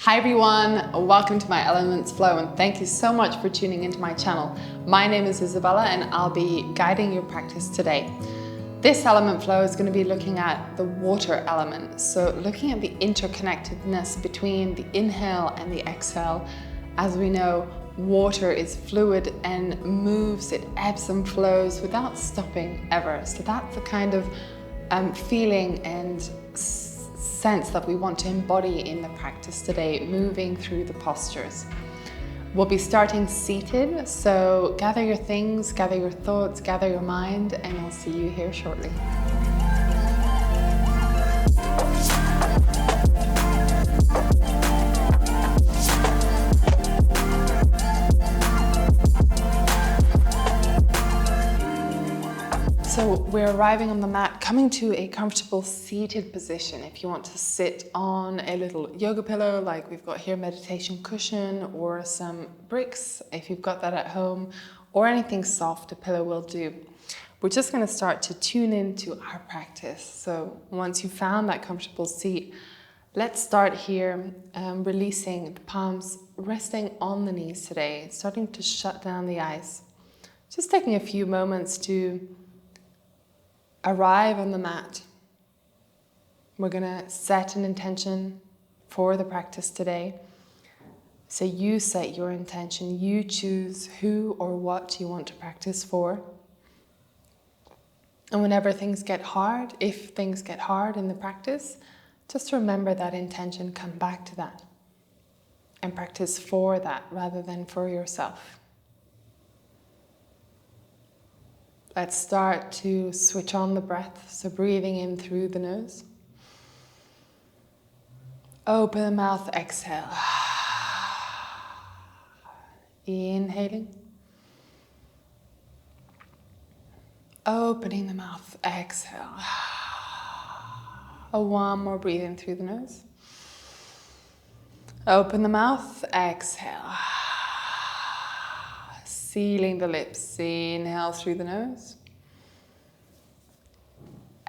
Hi everyone, welcome to my Elements Flow and thank you so much for tuning into my channel. My name is Isabella and I'll be guiding your practice today. This element flow is going to be looking at the water element, so looking at the interconnectedness between the inhale and the exhale. As we know, water is fluid and moves, it ebbs and flows without stopping ever. So that's the kind of feeling and sense that we want to embody in the practice today, moving through the postures. We'll be starting seated, so gather your things, gather your thoughts, gather your mind, and I'll see you here shortly. So we're arriving on the mat, coming to a comfortable seated position. If you want to sit on a little yoga pillow, like we've got here, meditation cushion or some bricks, if you've got that at home, or anything soft, a pillow will do. We're just going to start to tune into our practice. So once you've found that comfortable seat, let's start here, releasing the palms, resting on the knees today, starting to shut down the eyes. Just taking a few moments to arrive on the mat. We're going to set an intention for the practice today. So you set your intention, you choose who or what you want to practice for. And whenever things get hard, if things get hard in the practice, just remember that intention, come back to that and practice for that rather than for yourself. Let's start to switch on the breath, so breathing in through the nose. Open the mouth, exhale. Inhaling. Opening the mouth, exhale. One more, breathe in through the nose. Open the mouth, exhale. Sealing the lips, inhale through the nose.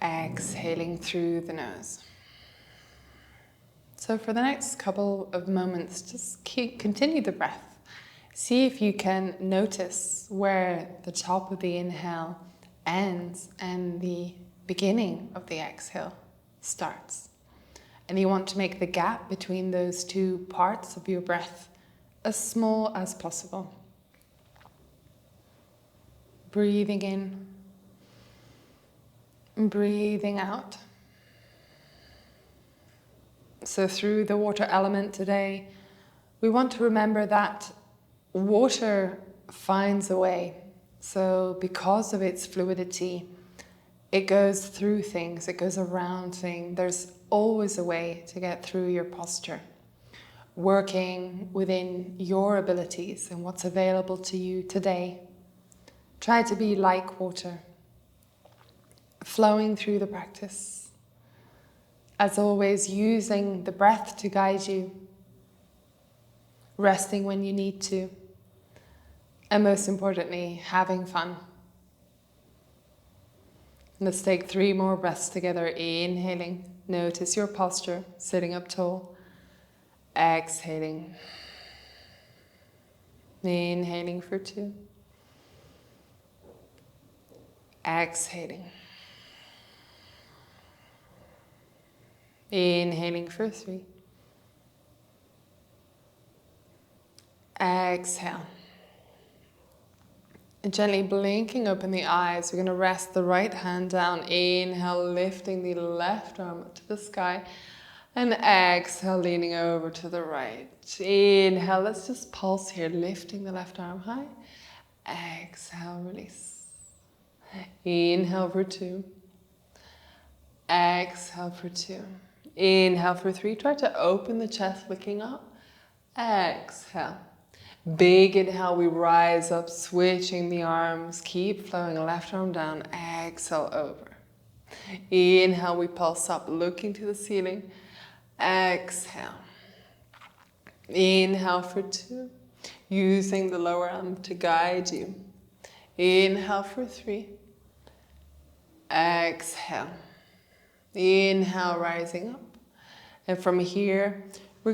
Exhaling through the nose. So for the next couple of moments, just continue the breath. See if you can notice where the top of the inhale ends and the beginning of the exhale starts. And you want to make the gap between those two parts of your breath as small as possible. Breathing in, breathing out. So through the water element today, we want to remember that water finds a way. So because of its fluidity, it goes through things, it goes around things. There's always a way to get through your posture, working within your abilities and what's available to you today. Try to be like water, flowing through the practice. As always, using the breath to guide you, resting when you need to, and most importantly, having fun. Let's take 3 more breaths together. Inhaling, notice your posture, sitting up tall. Exhaling. Inhaling for 2. Exhaling. Inhaling for 3. Exhale. And gently blinking open the eyes. We're going to rest the right hand down. Inhale, lifting the left arm up to the sky. And exhale, leaning over to the right. Inhale, let's just pulse here, lifting the left arm high. Exhale, release. Inhale for 2. Exhale for 2. Inhale for 3. Try to open the chest, looking up. Exhale. Big inhale, we rise up, switching the arms. Keep flowing, left arm down. Exhale, over. Inhale, we pulse up, looking to the ceiling. Exhale. Inhale for 2. Using the lower arm to guide you. Inhale for 3. Exhale. Inhale, rising up. And from here, we're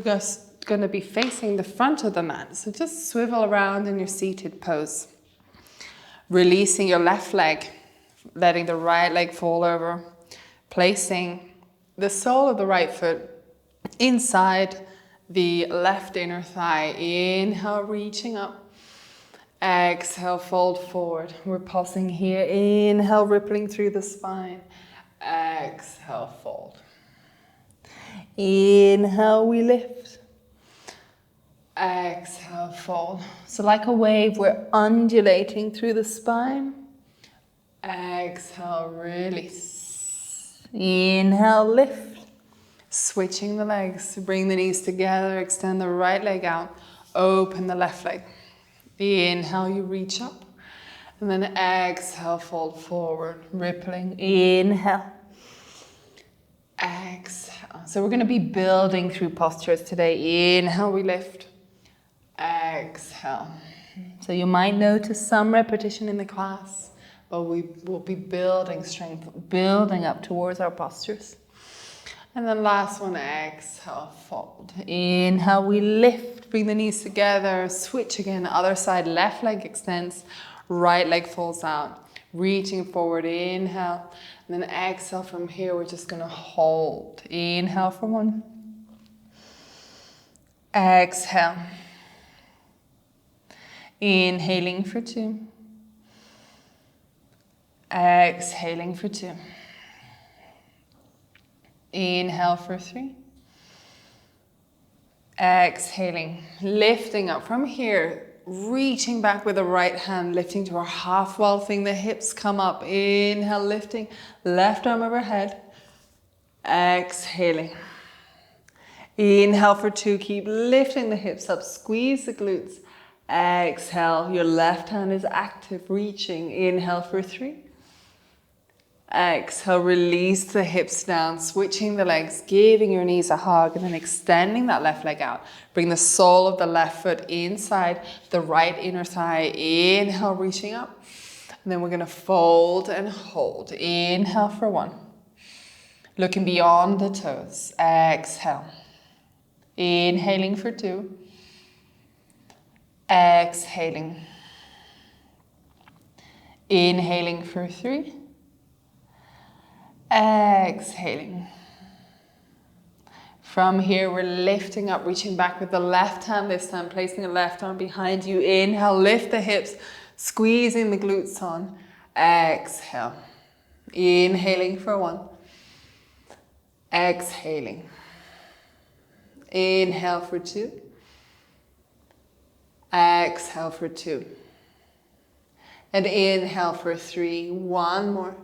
going to be facing the front of the mat. So just swivel around in your seated pose. Releasing your left leg, letting the right leg fall over. Placing the sole of the right foot inside the left inner thigh. Inhale, reaching up. Exhale, fold forward. We're pulsing here. Inhale, rippling through the spine. Exhale, fold. Inhale, we lift. Exhale, fold. So like a wave, we're undulating through the spine. Exhale, release. Inhale, lift. Switching the legs. Bring the knees together. Extend the right leg out. Open the left leg. Inhale, you reach up. And then exhale, fold forward. Rippling. Inhale. Exhale. So we're going to be building through postures today. Inhale, we lift. Exhale. So you might notice some repetition in the class, but we will be building strength, building up towards our postures. And then last one, exhale, fold. Inhale, we lift, bring the knees together, switch again, other side, left leg extends, right leg falls out, reaching forward, inhale, and then exhale from here, we're just gonna hold. Inhale for one, exhale, inhaling for two, exhaling for two. Inhale for three. Exhaling, lifting up from here, reaching back with the right hand, lifting to our half wall thing. The hips come up. Inhale, lifting, left arm overhead. Exhaling. Inhale for two, keep lifting the hips up, squeeze the glutes. Exhale, your left hand is active, reaching. Inhale for three. Exhale, release the hips down, switching the legs, giving your knees a hug, and then extending that left leg out. Bring the sole of the left foot inside the right inner thigh. Inhale, reaching up. And then we're going to fold and hold. Inhale for one. Looking beyond the toes. Exhale. Inhaling for two. Exhaling. Inhaling for three. Exhaling. From here, we're lifting up, reaching back with the left hand this time, placing the left arm behind you. Inhale, lift the hips, squeezing the glutes on. Exhale. Inhaling for one. Exhaling. Inhale for two. Exhale for two. And inhale for three. One more.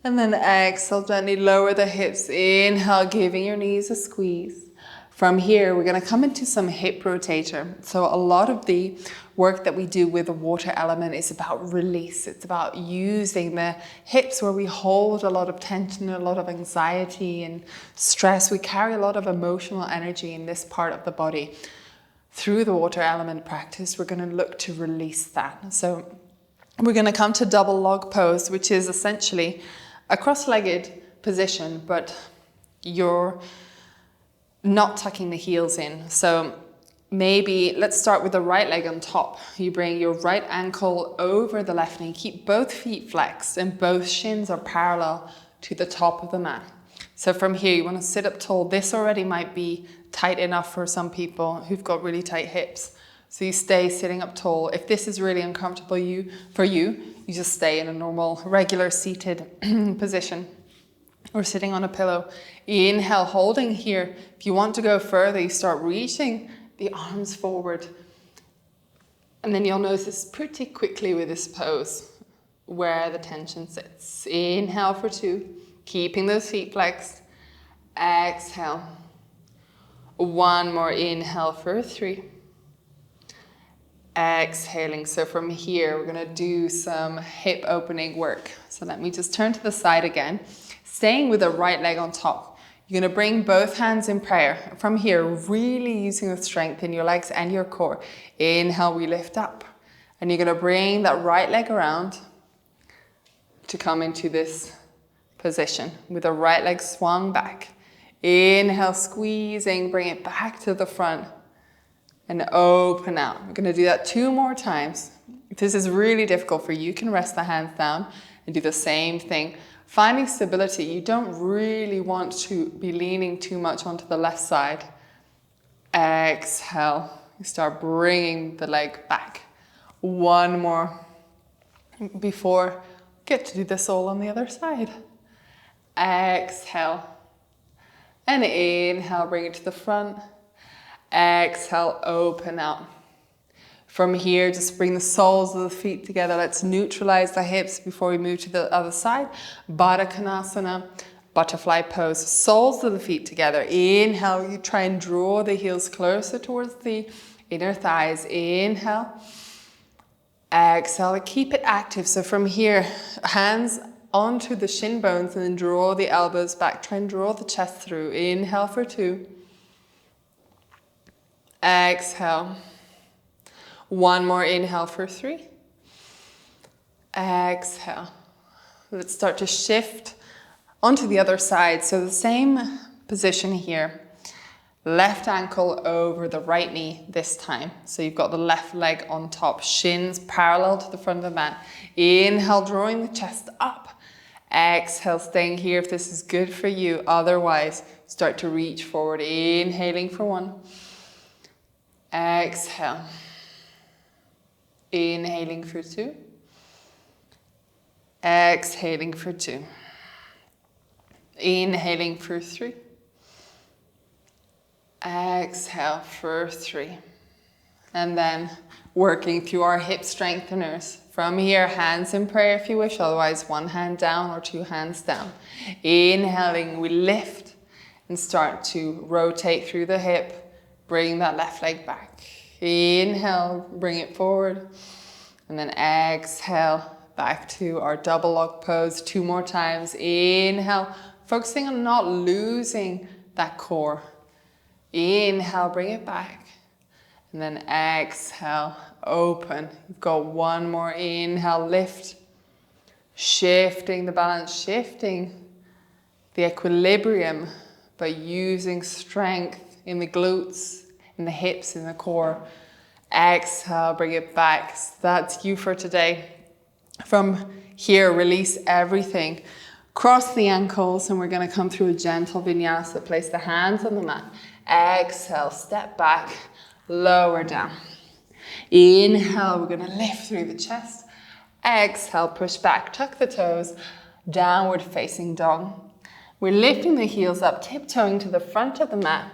And then exhale, gently lower the hips. Inhale, giving your knees a squeeze. From here, we're going to come into some hip rotator. So a lot of the work that we do with the water element is about release. It's about using the hips where we hold a lot of tension, a lot of anxiety and stress. We carry a lot of emotional energy in this part of the body. Through the water element practice, we're going to look to release that. So we're going to come to double log pose, which is essentially a cross-legged position, but you're not tucking the heels in. So maybe let's start with the right leg on top. You bring your right ankle over the left knee. Keep both feet flexed and both shins are parallel to the top of the mat. So from here, you want to sit up tall. This already might be tight enough for some people who've got really tight hips. So you stay sitting up tall. If this is really uncomfortable for you, you just stay in a normal, regular seated position or sitting on a pillow. Inhale, holding here. If you want to go further, you start reaching the arms forward. And then you'll notice pretty quickly with this pose where the tension sits. Inhale for two, keeping those feet flexed. Exhale. One more inhale for three. Exhaling. So from here, we're going to do some hip opening work. So let me just turn to the side again. Staying with the right leg on top. You're going to bring both hands in prayer. From here, really using the strength in your legs and your core. Inhale, we lift up. And you're going to bring that right leg around to come into this position with the right leg swung back. Inhale, squeezing, bring it back to the front. And open out. We're going to do that 2 more times. If this is really difficult for you, you can rest the hands down and do the same thing. Finding stability, you don't really want to be leaning too much onto the left side. Exhale. You start bringing the leg back. 1 more before get to do this all on the other side. Exhale. And inhale, bring it to the front. Exhale, open out. From here, just bring the soles of the feet together. Let's neutralize the hips before we move to the other side. Baddha Konasana, butterfly pose. Soles of the feet together. Inhale, you try and draw the heels closer towards the inner thighs. Inhale. Exhale, keep it active. So from here, hands onto the shin bones and then draw the elbows back. Try and draw the chest through. Inhale for 2. Exhale. 1 more inhale for 3. Exhale. Let's start to shift onto the other side. So the same position here. Left ankle over the right knee this time. So you've got the left leg on top, shins parallel to the front of the mat. Inhale, drawing the chest up. Exhale, staying here if this is good for you. Otherwise, start to reach forward. Inhaling for 1. Exhale. Inhaling for 2. Exhaling for 2. Inhaling for 3. Exhale for 3. And then working through our hip strengtheners. From here, hands in prayer if you wish, otherwise 1 hand down or 2 hands down. Inhaling, we lift and start to rotate through the hip. Bring that left leg back. Inhale, bring it forward. And then exhale, back to our double log pose 2 more times. Inhale, focusing on not losing that core. Inhale, bring it back. And then exhale, open. You've got 1 more inhale, lift. Shifting the balance, shifting the equilibrium by using strength in the glutes, in the hips, in the core. Exhale, bring it back. So that's you for today. From here, release everything. Cross the ankles and we're going to come through a gentle vinyasa. Place the hands on the mat. Exhale, step back, lower down. Inhale, we're going to lift through the chest. Exhale, push back, tuck the toes, downward facing dog. We're lifting the heels up, tiptoeing to the front of the mat.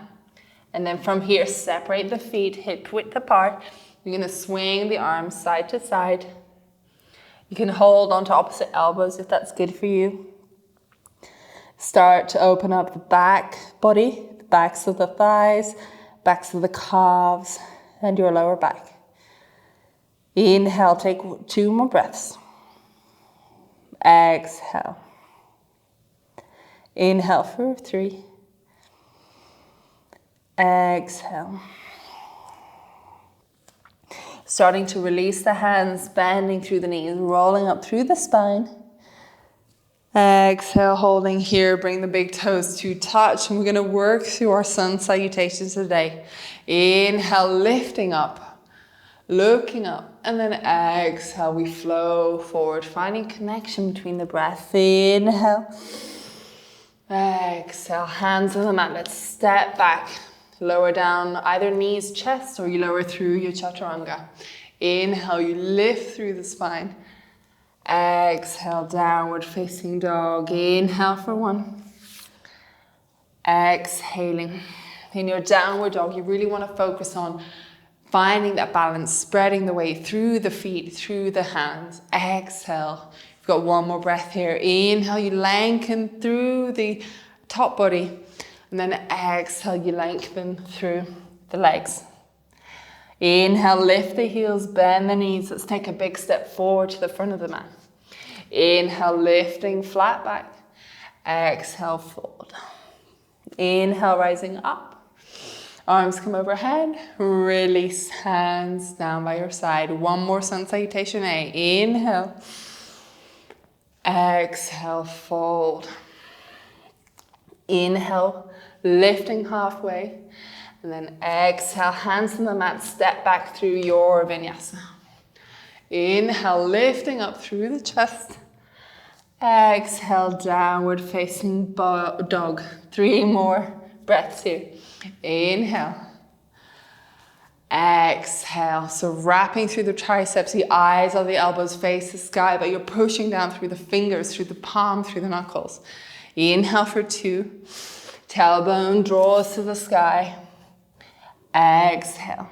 And then from here, separate the feet, hip width apart. You're going to swing the arms side to side. You can hold onto opposite elbows if that's good for you. Start to open up the back body, the backs of the thighs, backs of the calves, and your lower back. Inhale, take 2 more breaths. Exhale. Inhale for 3. Exhale. Starting to release the hands, bending through the knees, rolling up through the spine. Exhale, holding here, bring the big toes to touch. And we're going to work through our sun salutations today. Inhale, lifting up, looking up. And then exhale, we flow forward, finding connection between the breath. Inhale. Exhale, hands on the mat. Let's step back. Lower down either knees, chest, or you lower through your chaturanga. Inhale, you lift through the spine. Exhale, downward facing dog. Inhale for 1. Exhaling. In your downward dog, you really want to focus on finding that balance, spreading the weight through the feet, through the hands. Exhale. You've got 1 more breath here. Inhale, you lengthen through the top body. And then exhale, you lengthen through the legs. Inhale, lift the heels, bend the knees. Let's take a big step forward to the front of the mat. Inhale, lifting flat back. Exhale, fold. Inhale, rising up. Arms come overhead. Release, hands down by your side. 1 more sun salutation A. Inhale. Exhale, fold. Inhale, lifting halfway. And then exhale, hands on the mat, step back through your vinyasa. Inhale, lifting up through the chest. Exhale, downward facing dog. 3 more breaths here. Inhale. Exhale. So wrapping through the triceps, the eyes of the elbows face the sky, but you're pushing down through the fingers, through the palm, through the knuckles. Inhale for 2. Tailbone draws to the sky. Exhale.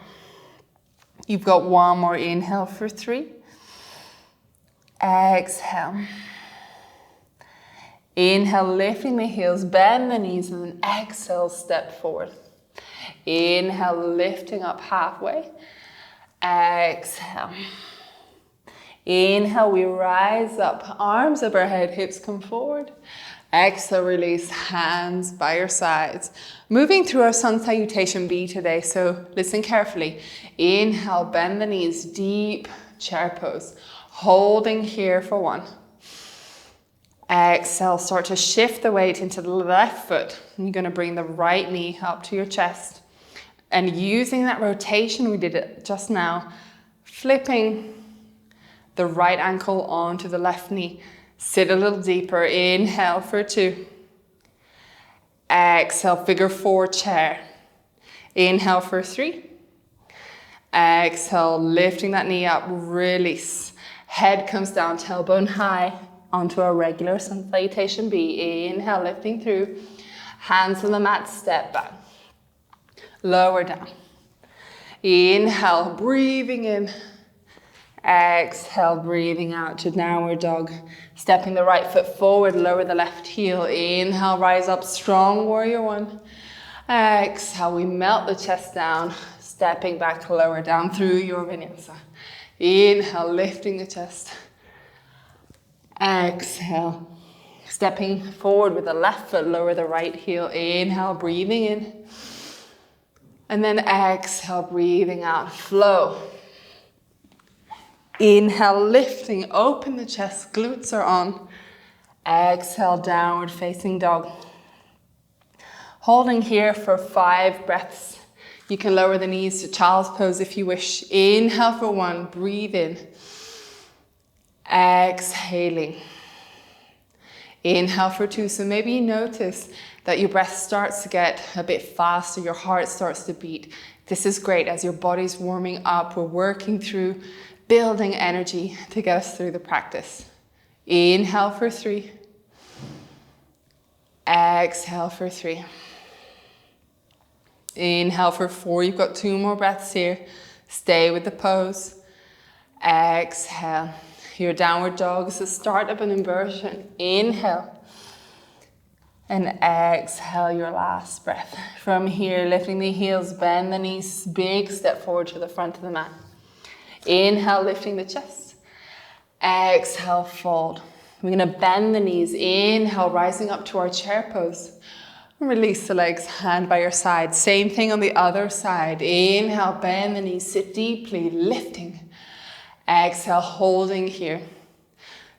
You've got 1 more inhale for 3. Exhale. Inhale, lifting the heels, bend the knees, and then exhale, step forward. Inhale, lifting up halfway. Exhale. Inhale, we rise up, arms overhead, hips come forward. Exhale, release, hands by your sides. Moving through our sun salutation B today, so listen carefully. Inhale, bend the knees, deep chair pose. Holding here for 1. Exhale, start to shift the weight into the left foot. You're going to bring the right knee up to your chest. And using that rotation, we did it just now, flipping the right ankle onto the left knee. Sit a little deeper. Inhale for 2. Exhale, figure 4 chair. Inhale for 3. Exhale, lifting that knee up, release. Head comes down, tailbone high, onto a regular sun salutation B. Inhale, lifting through. Hands on the mat, step back. Lower down. Inhale, breathing in. Exhale, breathing out to downward dog. Stepping the right foot forward, lower the left heel. Inhale, rise up, strong warrior 1. Exhale, we melt the chest down. Stepping back, lower down through your vinyasa. Inhale, lifting the chest. Exhale, stepping forward with the left foot, lower the right heel. Inhale, breathing in. And then exhale, breathing out, flow. Inhale, lifting, open the chest, glutes are on. Exhale, downward facing dog. Holding here for 5 breaths. You can lower the knees to child's pose if you wish. Inhale for 1, breathe in. Exhaling. Inhale for 2. So maybe you notice that your breath starts to get a bit faster, your heart starts to beat. This is great as your body's warming up. We're working through building energy to get us through the practice. Inhale for 3. Exhale for 3. Inhale for 4. You've got 2 more breaths here. Stay with the pose. Exhale. Your downward dog is the start of an inversion. Inhale. And exhale your last breath. From here, lifting the heels, bend the knees, big step forward to the front of the mat. Inhale, lifting the chest. Exhale, fold. We're going to bend the knees. Inhale, rising up to our chair pose. Release the legs, hand by your side. Same thing on the other side. Inhale, bend the knees, sit deeply, lifting. Exhale, holding here.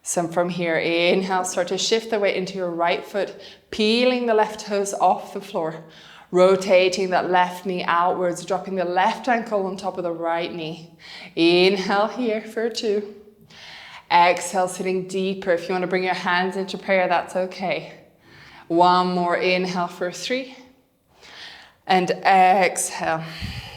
So from here, inhale, start to shift the weight into your right foot, peeling the left toes off the floor, rotating that left knee outwards, dropping the left ankle on top of the right knee. Inhale here for 2. Exhale, sitting deeper. If you want to bring your hands into prayer, that's okay. 1 more inhale for 3. And exhale.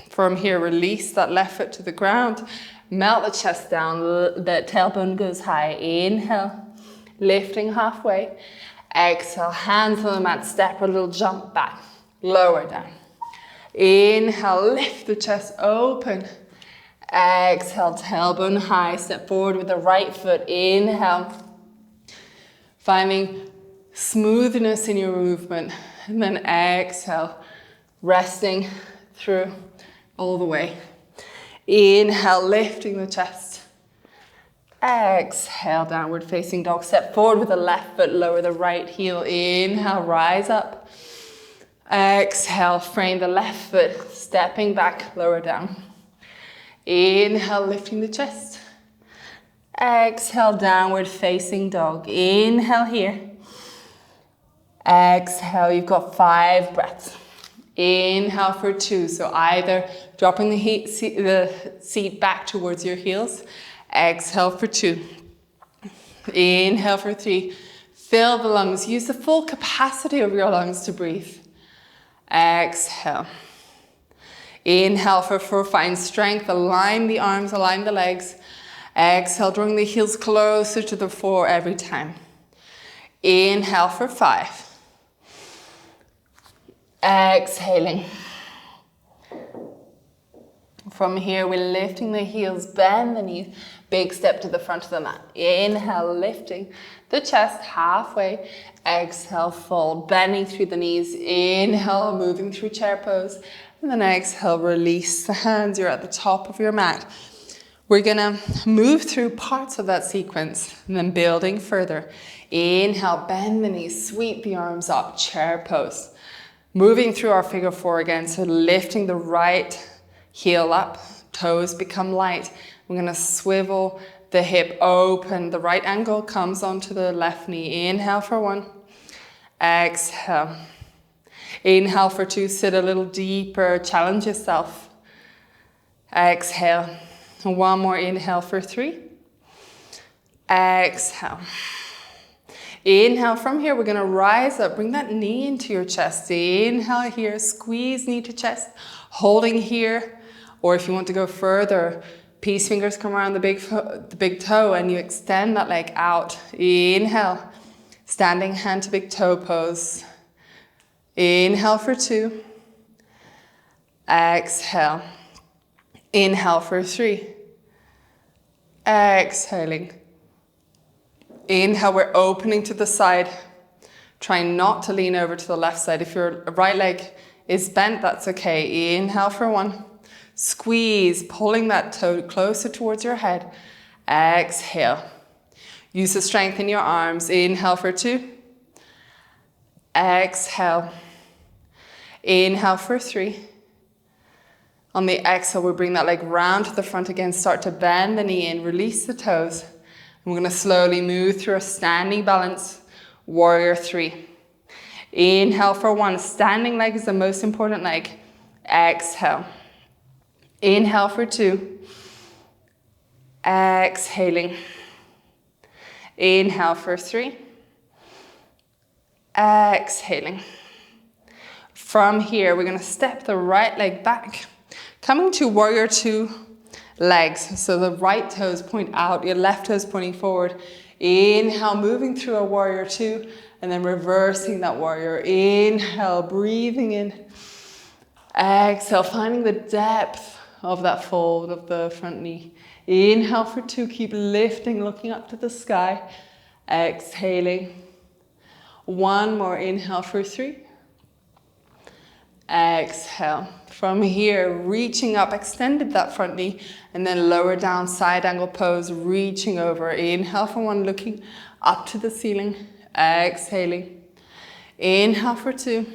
From here, release that left foot to the ground. Melt the chest down, the tailbone goes high. Inhale, lifting halfway. Exhale, hands on the mat, step a little jump back. Lower down. Inhale, lift the chest open. Exhale, tailbone high, step forward with the right foot. Inhale, finding smoothness in your movement. And then exhale, resting through all the way. Inhale, lifting the chest. Exhale, downward facing dog. Step forward with the left foot, lower the right heel. Inhale, rise up. Exhale, frame the left foot, stepping back, lower down. Inhale, lifting the chest. Exhale, downward facing dog. Inhale here. Exhale, you've got 5 breaths. Inhale for 2, so either dropping the seat back towards your heels. Exhale for 2. Inhale for 3. Fill the lungs. Use the full capacity of your lungs to breathe. Exhale. Inhale for 4. Find strength. Align the arms, align the legs. Exhale, drawing the heels closer to the floor every time. Inhale for 5. Exhaling. From here, we're lifting the heels, bend the knees, big step to the front of the mat. Inhale, lifting the chest halfway. Exhale, fold, bending through the knees. Inhale, moving through chair pose. And then exhale, release the hands. You're at the top of your mat. We're gonna move through parts of that sequence and then building further. Inhale, bend the knees, sweep the arms up, chair pose. Moving through our figure 4 again, so lifting the right heel up, toes become light. We're gonna swivel the hip open, the right ankle comes onto the left knee. Inhale for 1, exhale. Inhale for 2, sit a little deeper, challenge yourself. Exhale. 1 more inhale for 3. Exhale. Inhale. From here, we're going to rise up. Bring that knee into your chest. Inhale here. Squeeze knee to chest. Holding here. Or if you want to go further, peace fingers come around the big toe and you extend that leg out. Inhale. Standing hand to big toe pose. Inhale for 2. Exhale. Inhale for 3. Exhaling. Inhale, we're opening to the side. Try not to lean over to the left side. If your right leg is bent, that's okay. Inhale for 1. Squeeze, pulling that toe closer towards your head. Exhale. Use the strength in your arms. Inhale for 2. Exhale. Inhale for 3. On the exhale, we'll bring that leg round to the front again. Start to bend the knee in, release the toes. And we're going to slowly move through a standing balance, warrior 3. Inhale for 1. Standing leg is the most important leg. Exhale. Inhale for 2. Exhaling. Inhale for 3. Exhaling. From here, we're going to step the right leg back. Coming to warrior 2 legs. So the right toes point out, your left toes pointing forward. Inhale, moving through a warrior 2, and then reversing that warrior. Inhale, breathing in. Exhale, finding the depth of that fold of the front knee. Inhale for 2, keep lifting, looking up to the sky. Exhaling. 1 more inhale for 3. Exhale. From here, reaching up, extended that front knee, and then lower down, side angle pose, reaching over. Inhale for 1, looking up to the ceiling. Exhaling. Inhale for 2.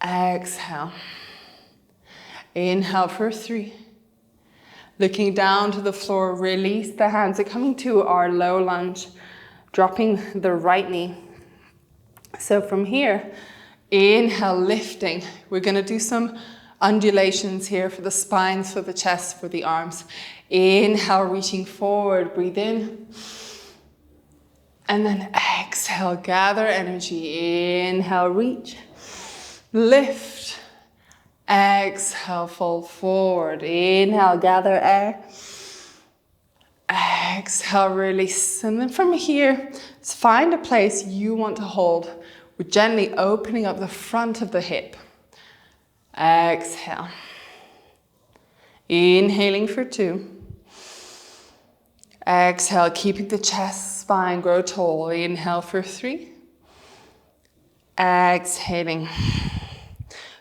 Exhale. Inhale for 3. Looking down to the floor, release the hands. We're coming to our low lunge, dropping the right knee. So from here, inhale, lifting. We're going to do some undulations here for the spines, for the chest, for the arms. Inhale, reaching forward, breathe in. And then exhale, gather energy. Inhale, reach, lift. Exhale, fold forward. Inhale, gather air. Exhale, release. And then from here, let's find a place you want to hold. We're gently opening up the front of the hip. Exhale. Inhaling for 2. Exhale, keeping the chest, spine grow tall. Inhale for 3. Exhaling.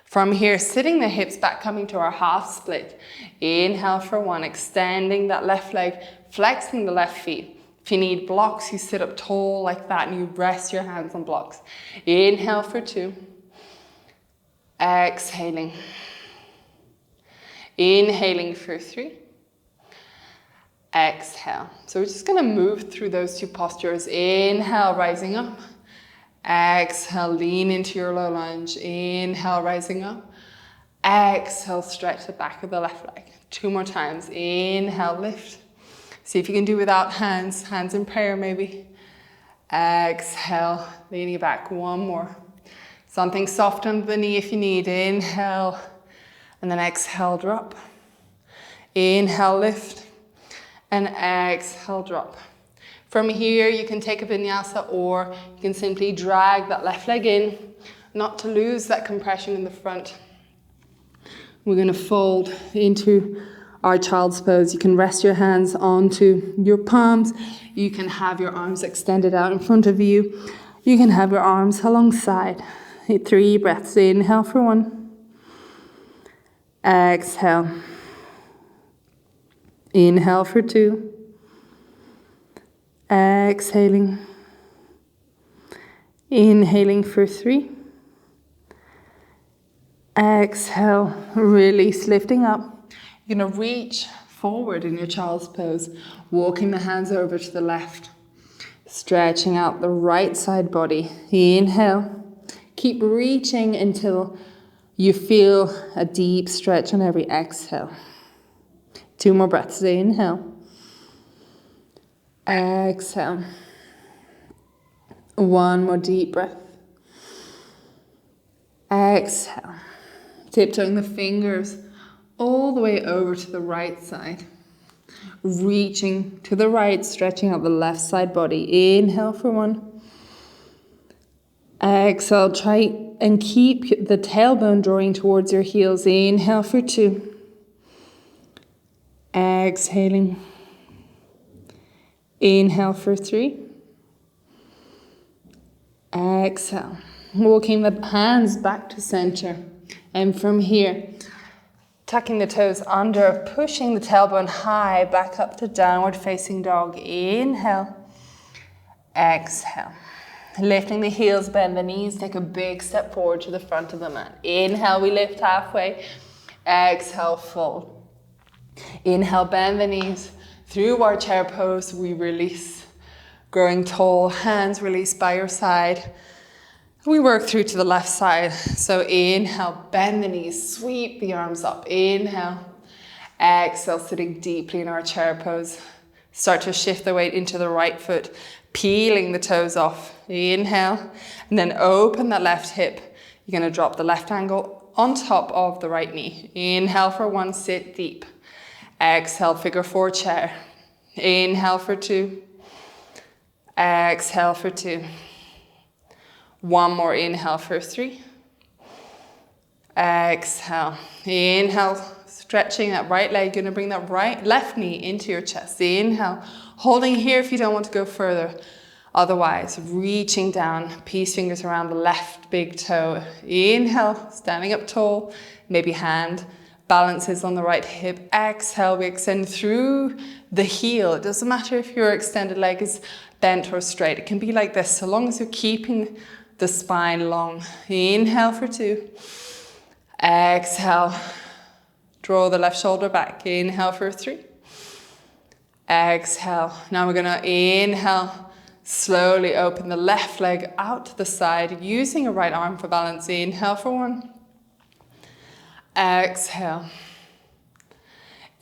From here, sitting the hips back, coming to our half split. Inhale for 1, extending that left leg, flexing the left feet. If you need blocks, you sit up tall like that and you rest your hands on blocks. Inhale for 2. Exhaling. Inhaling for 3. Exhale. So we're just going to move through those 2 postures. Inhale, rising up. Exhale, lean into your low lunge. Inhale, rising up. Exhale, stretch the back of the left leg. 2 more times. Inhale, lift. See if you can do without hands. Hands in prayer maybe. Exhale, leaning back. 1 more. Something soft under the knee if you need. Inhale. And then exhale, drop. Inhale, lift. And exhale, drop. From here, you can take a vinyasa, or you can simply drag that left leg in, not to lose that compression in the front. We're going to fold into our child's pose. You can rest your hands onto your palms. You can have your arms extended out in front of you. You can have your arms alongside. 3 breaths. Inhale for 1. Exhale. Inhale for 2. Exhaling. Inhaling for 3. Exhale, release, lifting up. You're going to reach forward in your child's pose, walking the hands over to the left, stretching out the right side body. Inhale. Keep reaching until you feel a deep stretch on every exhale. 2 more breaths. Inhale. Exhale. 1 more deep breath. Exhale. Tiptoeing the fingers all the way over to the right side. Reaching to the right, stretching out the left side body. Inhale for 1. Exhale, try and keep the tailbone drawing towards your heels. Inhale for 2. Exhaling. Inhale for 3. Exhale. Walking the hands back to center. And from here, tucking the toes under, pushing the tailbone high back up to downward facing dog. Inhale. Exhale. Lifting the heels, bend the knees, take a big step forward to the front of the mat. Inhale, we lift halfway. Exhale, fold. Inhale, bend the knees. Through our chair pose, we release. Growing tall, hands release by your side. We work through to the left side. So inhale, bend the knees, sweep the arms up. Inhale. Exhale, sitting deeply in our chair pose. Start to shift the weight into the right foot, peeling the toes off. Inhale, and then open that left hip. You're going to drop the left ankle on top of the right knee. Inhale for 1, sit deep. Exhale, figure 4 chair. Inhale for 2. Exhale for 2. 1 more inhale for 3. Exhale. Inhale, stretching that right leg. You're going to bring that left knee into your chest. Inhale, holding here if you don't want to go further. Otherwise, reaching down, peace fingers around the left big toe. Inhale, standing up tall, maybe hand balances on the right hip. Exhale, we extend through the heel. It doesn't matter if your extended leg is bent or straight. It can be like this, so long as you're keeping the spine long. Inhale for 2. Exhale, draw the left shoulder back. Inhale for 3. Exhale. Now we're going to inhale, slowly open the left leg out to the side, using your right arm for balance. Inhale for 1. Exhale.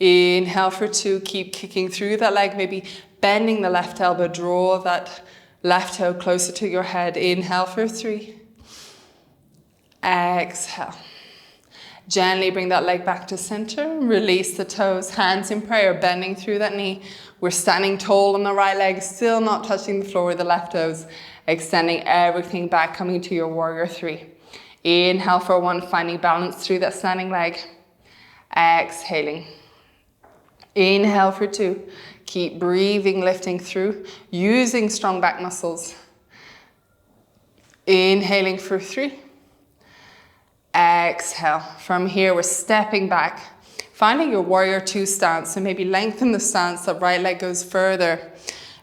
Inhale for 2. Keep kicking through that leg, maybe bending the left elbow. Draw that left toe closer to your head. Inhale for 3. Exhale. Gently bring that leg back to center. Release the toes, hands in prayer, bending through that knee. We're standing tall on the right leg, still not touching the floor with the left toes. Extending everything back, coming to your warrior 3. Inhale for 1, finding balance through that standing leg. Exhaling. Inhale for 2. Keep breathing, lifting through, using strong back muscles. Inhaling for 3. Exhale. From here, we're stepping back, finding your warrior 2 stance. So maybe lengthen the stance, the right leg goes further.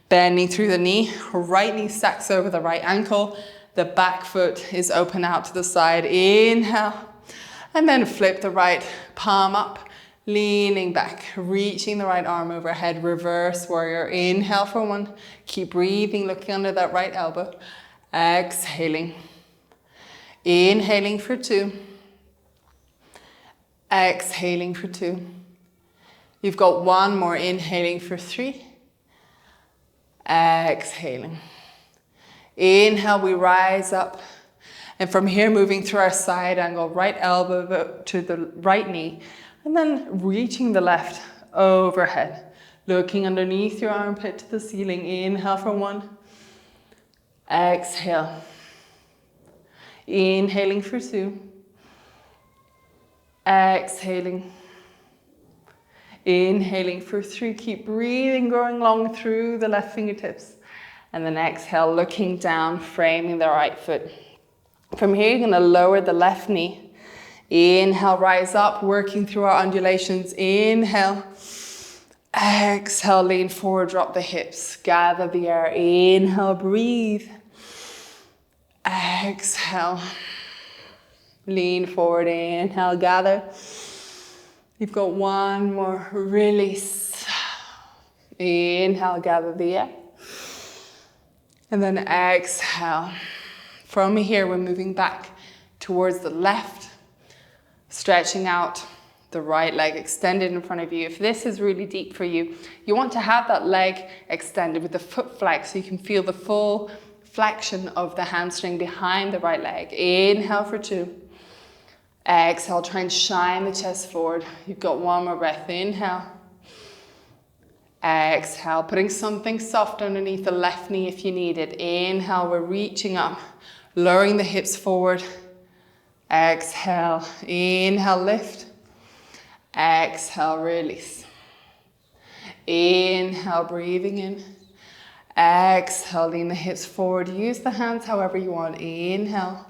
Bending through the knee, right knee stacks over the right ankle. The back foot is open out to the side. Inhale. And then flip the right palm up, leaning back, reaching the right arm overhead. Reverse warrior. Inhale for 1. Keep breathing, looking under that right elbow. Exhaling. Inhaling for 2. Exhaling for 2. You've got one more. Inhaling for 3. Exhaling. Inhale, we rise up. And from here, moving through our side angle, right elbow to the right knee. And then reaching the left overhead. Looking underneath your armpit to the ceiling. Inhale for 1. Exhale. Inhaling for 2. Exhaling. Inhaling for 3. Keep breathing, growing long through the left fingertips. And then exhale, looking down, framing the right foot. From here, you're going to lower the left knee. Inhale, rise up, working through our undulations. Inhale. Exhale, lean forward, drop the hips. Gather the air. Inhale, breathe. Exhale. Lean forward, inhale, gather. You've got one more, release. Inhale, gather the air. And then exhale. From here, we're moving back towards the left, stretching out the right leg extended in front of you. If this is really deep for you, you want to have that leg extended with the foot flexed so you can feel the full flexion of the hamstring behind the right leg. Inhale for 2. Exhale, try and shine the chest forward. You've got one more breath. Inhale. Exhale, putting something soft underneath the left knee if you need it. Inhale, we're reaching up, lowering the hips forward. Exhale, inhale, lift. Exhale, release. Inhale, breathing in. Exhale, lean the hips forward. Use the hands however you want. Inhale,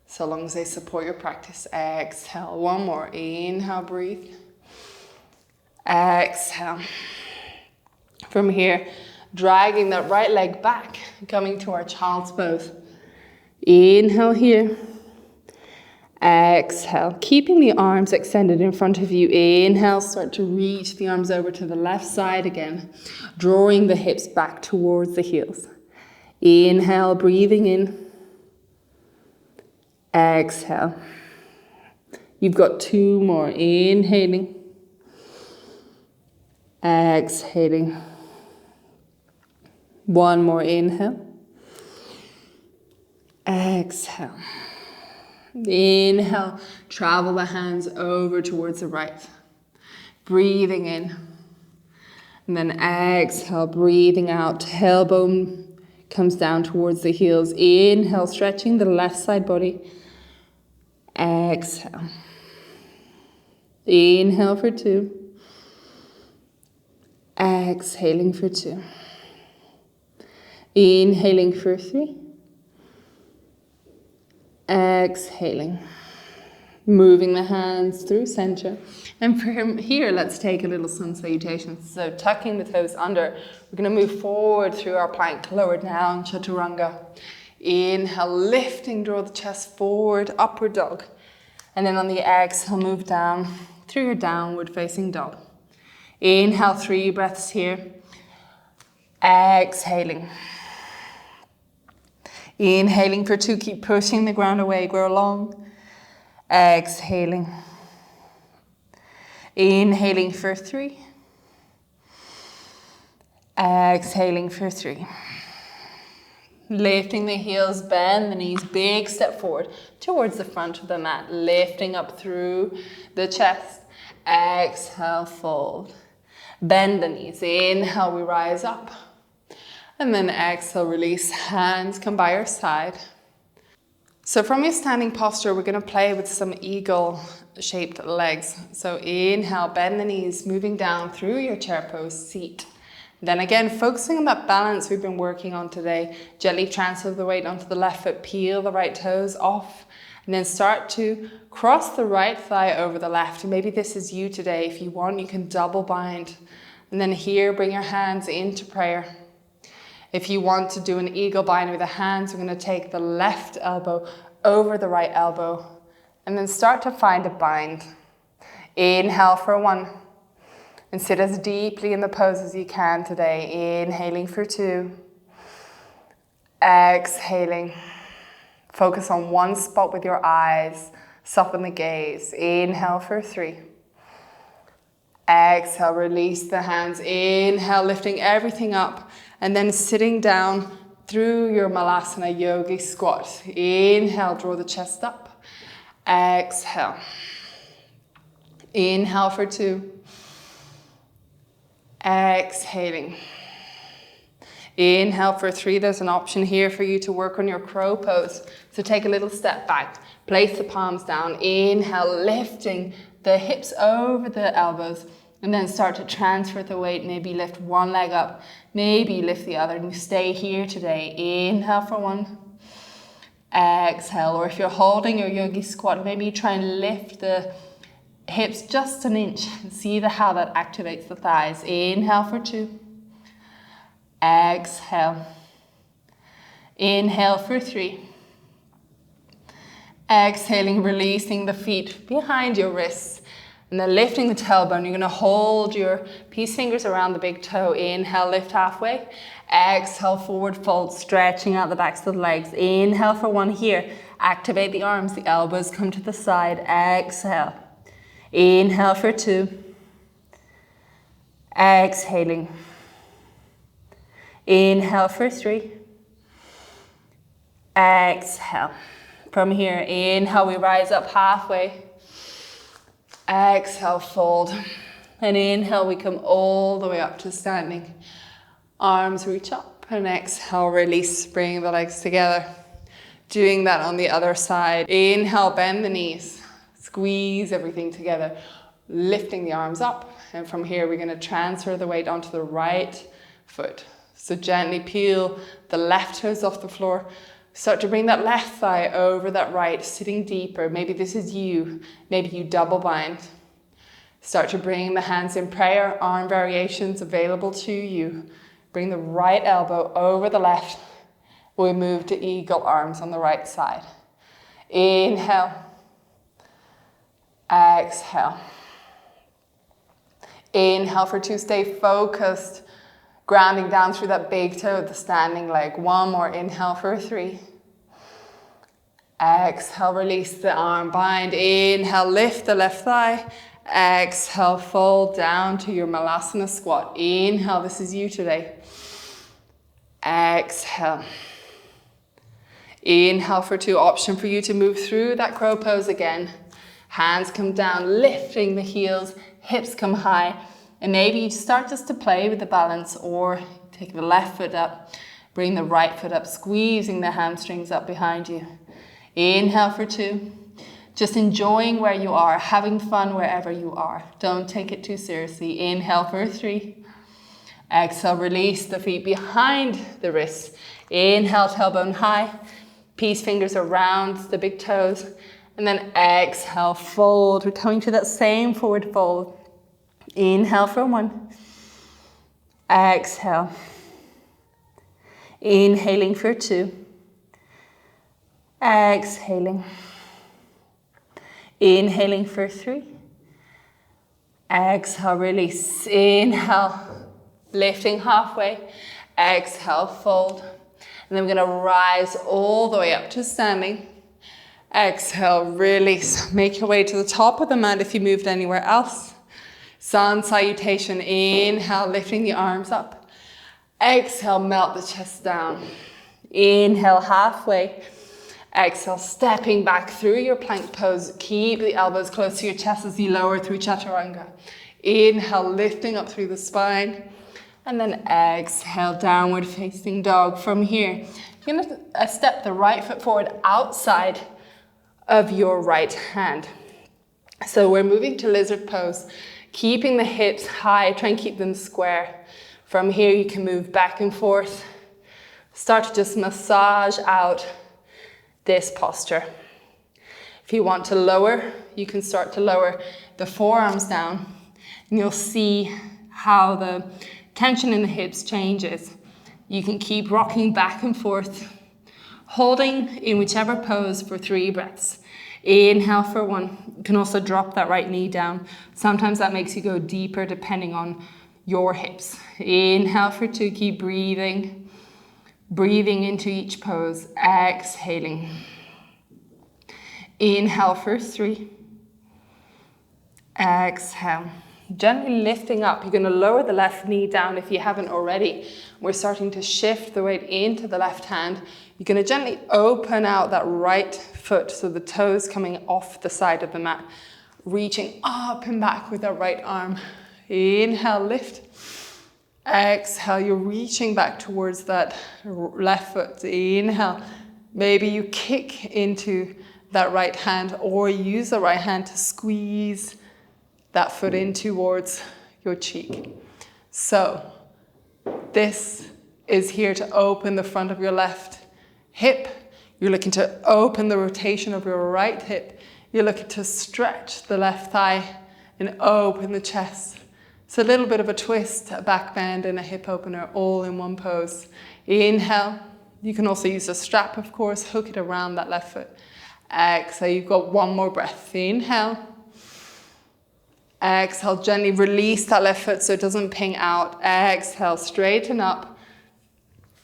so long as they support your practice. Exhale, one more. Inhale, breathe. Exhale. From here, dragging that right leg back, coming to our child's pose. Inhale here. Exhale, keeping the arms extended in front of you. Inhale, start to reach the arms over to the left side again, drawing the hips back towards the heels. Inhale, breathing in. Exhale. You've got 2 more. Inhaling. Exhaling. 1 more. Inhale. Exhale. Inhale, travel the hands over towards the right. Breathing in. And then exhale, breathing out. Tailbone comes down towards the heels. Inhale, stretching the left side body. Exhale. Inhale for 2. Exhaling for 2. Inhaling for 3. Exhaling. Moving the hands through center. And from here, let's take a little sun salutation. So tucking the toes under, we're going to move forward through our plank, lower down, chaturanga. Inhale, lifting, draw the chest forward, upward dog. And then on the exhale, move down through your downward facing dog. Inhale, 3 breaths here. Exhaling. Inhaling for 2, keep pushing the ground away, grow long. Exhaling. Inhaling for 3. Exhaling for 3. Lifting the heels, bend the knees, big step forward towards the front of the mat. Lifting up through the chest. Exhale, fold. Bend the knees. Inhale, we rise up. And then exhale, release. Hands come by your side. So from your standing posture, we're going to play with some eagle-shaped legs. So inhale, bend the knees, moving down through your chair pose, seat. Then again, focusing on that balance we've been working on today. Gently transfer the weight onto the left foot, peel the right toes off, and then start to cross the right thigh over the left. Maybe this is you today. If you want, you can double bind. And then here, bring your hands into prayer. If you want to do an eagle bind with the hands, we're going to take the left elbow over the right elbow and then start to find a bind. Inhale for 1 and sit as deeply in the pose as you can today. Inhaling for 2. Exhaling. Focus on one spot with your eyes. Soften the gaze. Inhale for 3. Exhale, release the hands. Inhale, lifting everything up. And then sitting down through your Malasana yogi squat. Inhale, draw the chest up. Exhale. Inhale for 2. Exhaling. Inhale for 3. There's an option here for you to work on your crow pose. So take a little step back. Place the palms down. Inhale, lifting the hips over the elbows. And then start to transfer the weight. Maybe lift one leg up. Maybe lift the other. And you stay here today. Inhale for 1. Exhale. Or if you're holding your yogi squat, maybe you try and lift the hips just an inch. And see how that activates the thighs. Inhale for 2. Exhale. Inhale for 3. Exhaling, releasing the feet behind your wrists. And then lifting the tailbone. You're going to hold your peace fingers around the big toe. Inhale, lift halfway. Exhale, forward fold, stretching out the backs of the legs. Inhale for 1 here. Activate the arms. The elbows come to the side. Exhale. Inhale for 2. Exhaling. Inhale for 3. Exhale. From here, inhale, we rise up halfway. Exhale, fold. And inhale, we come all the way up to standing. Arms reach up. And exhale, release, bring the legs together. Doing that on the other side. Inhale, bend the knees. Squeeze everything together. Lifting the arms up. And from here, we're going to transfer the weight onto the right foot. So gently peel the left toes off the floor. Start to bring that left thigh over that right, sitting deeper. Maybe this is you. Maybe you double bind. Start to bring the hands in prayer, arm variations available to you. Bring the right elbow over the left. We move to eagle arms on the right side. Inhale. Exhale. Inhale for 2. Stay focused. Grounding down through that big toe of the standing leg. 1 more. Inhale for 3. Exhale, release the arm, bind. Inhale, lift the left thigh. Exhale, fold down to your Malasana squat. Inhale, this is you today. Exhale. Inhale for 2. Option for you to move through that crow pose again. Hands come down, lifting the heels, hips come high. And maybe you start just to play with the balance, or take the left foot up, bring the right foot up, squeezing the hamstrings up behind you. Inhale for 2. Just enjoying where you are, having fun wherever you are. Don't take it too seriously. Inhale for 3. Exhale, release the feet behind the wrists. Inhale, tailbone high. Peace fingers around the big toes. And then exhale, fold. We're coming to that same forward fold. Inhale for 1. Exhale. Inhaling for 2. Exhaling. Inhaling for 3. Exhale, release. Inhale, lifting halfway. Exhale, fold. And then we're going to rise all the way up to standing. Exhale, release. Make your way to the top of the mat if you moved anywhere else. Sun salutation. Inhale, lifting the arms up. Exhale, melt the chest down. Inhale, halfway. Exhale, stepping back through your plank pose. Keep the elbows close to your chest as you lower through chaturanga. Inhale, lifting up through the spine. And then exhale, downward facing dog. From here, you're going to step the right foot forward outside of your right hand. So we're moving to lizard pose. Keeping the hips high, try and keep them square. From here, you can move back and forth. Start to just massage out this posture. If you want to lower, you can start to lower the forearms down, and you'll see how the tension in the hips changes. You can keep rocking back and forth, holding in whichever pose for 3 breaths. Inhale for 1. You can also drop that right knee down. Sometimes that makes you go deeper depending on your hips. Inhale for 2. Keep breathing. Breathing into each pose, exhaling. Inhale for 3. Exhale. Gently lifting up. You're going to lower the left knee down if you haven't already. We're starting to shift the weight into the left hand. You're going to gently open out that right foot, so the toes coming off the side of the mat. Reaching up and back with that right arm. Inhale, lift. Exhale, you're reaching back towards that left foot. Inhale. Maybe you kick into that right hand, or use the right hand to squeeze that foot in towards your cheek. So this is here to open the front of your left hip. You're looking to open the rotation of your right hip. You're looking to stretch the left thigh and open the chest. It's a little bit of a twist, a back bend, and a hip opener all in one pose. Inhale. You can also use a strap, of course, hook it around that left foot. Exhale, you've got one more breath. Inhale. Exhale, gently release that left foot so it doesn't ping out. Exhale, straighten up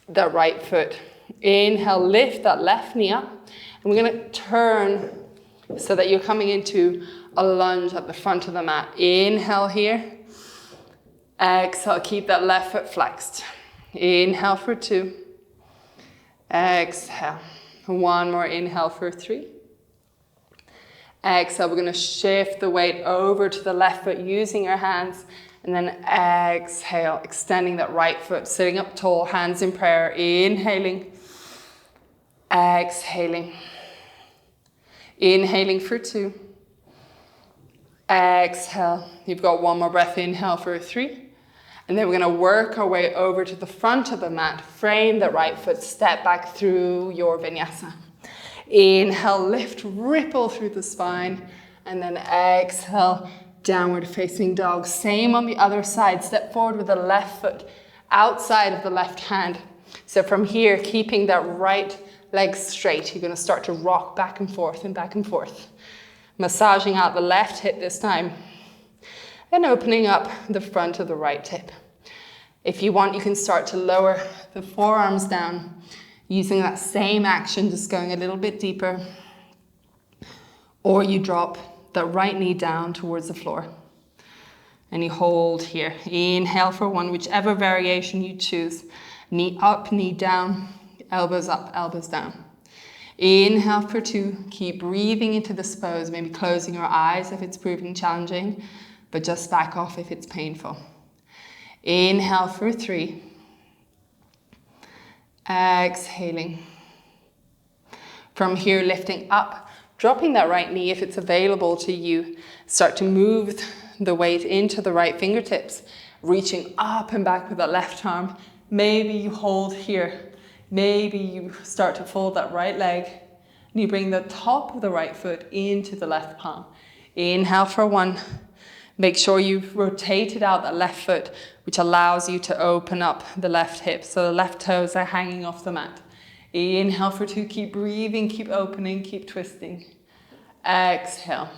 that right foot. Inhale, lift that left knee up. And we're going to turn so that you're coming into a lunge at the front of the mat. Inhale here. Exhale, keep that left foot flexed. Inhale for 2. Exhale. One more inhale for 3. Exhale, we're going to shift the weight over to the left foot using your hands. And then exhale, extending that right foot, sitting up tall, hands in prayer. Inhaling. Exhaling. Inhaling for 2. Exhale. You've got one more breath. Inhale for 3. And then we're going to work our way over to the front of the mat. Frame the right foot, step back through your vinyasa. Inhale, lift, ripple through the spine. And then exhale, downward facing dog. Same on the other side. Step forward with the left foot outside of the left hand. So from here, keeping that right leg straight, you're going to start to rock back and forth and back and forth. Massaging out the left hip this time. And opening up the front of the right hip. If you want, you can start to lower the forearms down using that same action, just going a little bit deeper. Or you drop the right knee down towards the floor. And you hold here. Inhale for 1, whichever variation you choose. Knee up, knee down, elbows up, elbows down. Inhale for 2. Keep breathing into this pose, maybe closing your eyes if it's proving challenging, but just back off if it's painful. Inhale for 3. Exhaling. From here, lifting up, dropping that right knee if it's available to you. Start to move the weight into the right fingertips, reaching up and back with that left arm. Maybe you hold here. Maybe you start to fold that right leg and you bring the top of the right foot into the left palm. Inhale for 1. Make sure you've rotated out that left foot, which allows you to open up the left hip. So the left toes are hanging off the mat. Inhale for 2. Keep breathing, keep opening, keep twisting. Exhale.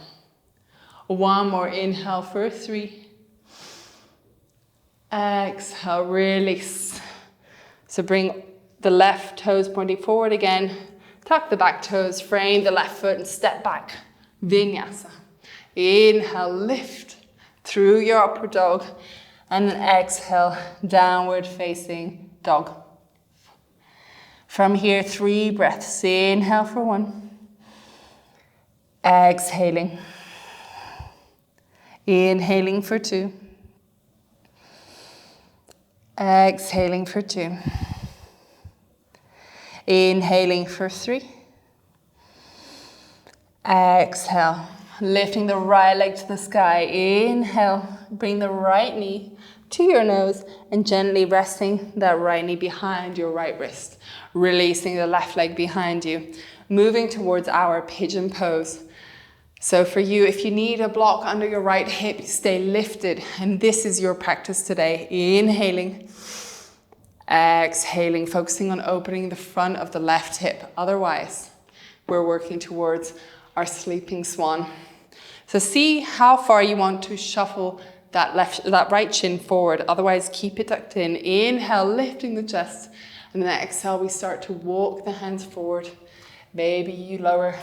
1 more inhale for 3. Exhale, release. So bring the left toes pointing forward again. Tuck the back toes, frame the left foot and step back. Vinyasa. Inhale, lift through your upward dog. And then exhale, downward facing dog. From here, 3 breaths. Inhale for 1. Exhaling. Inhaling for 2. Exhaling for 2. Inhaling for 3. Exhale. Lifting the right leg to the sky. Inhale. Bring the right knee to your nose and gently resting that right knee behind your right wrist. Releasing the left leg behind you. Moving towards our pigeon pose. So for you, if you need a block under your right hip, stay lifted. And this is your practice today. Inhaling. Exhaling, focusing on opening the front of the left hip. Otherwise, we're working towards our sleeping swan. So see how far you want to shuffle that right shin forward. Otherwise, keep it tucked in. Inhale, lifting the chest. And And then exhale, we start to walk the hands forward. Maybe you lower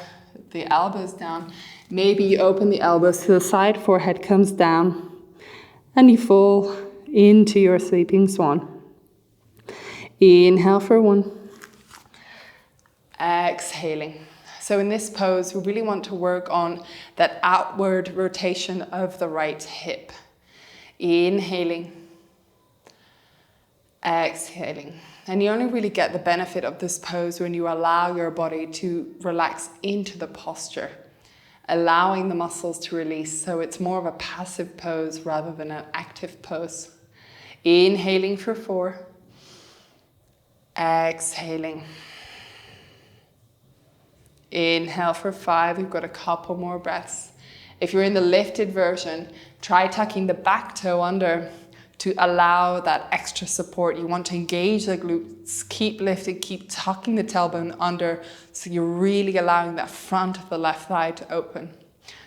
the elbows down. Maybe you open the elbows to the side, forehead comes down, and you fall into your sleeping swan. Inhale for 1. Exhaling. So in this pose, we really want to work on that outward rotation of the right hip. Inhaling. Exhaling. And you only really get the benefit of this pose when you allow your body to relax into the posture, allowing the muscles to release. So it's more of a passive pose rather than an active pose. Inhaling for 4. Exhaling. Inhale for 5. We've got a couple more breaths. If you're in the lifted version, try tucking the back toe under to allow that extra support. You want to engage the glutes, keep lifted, keep tucking the tailbone under, so you're really allowing that front of the left thigh to open.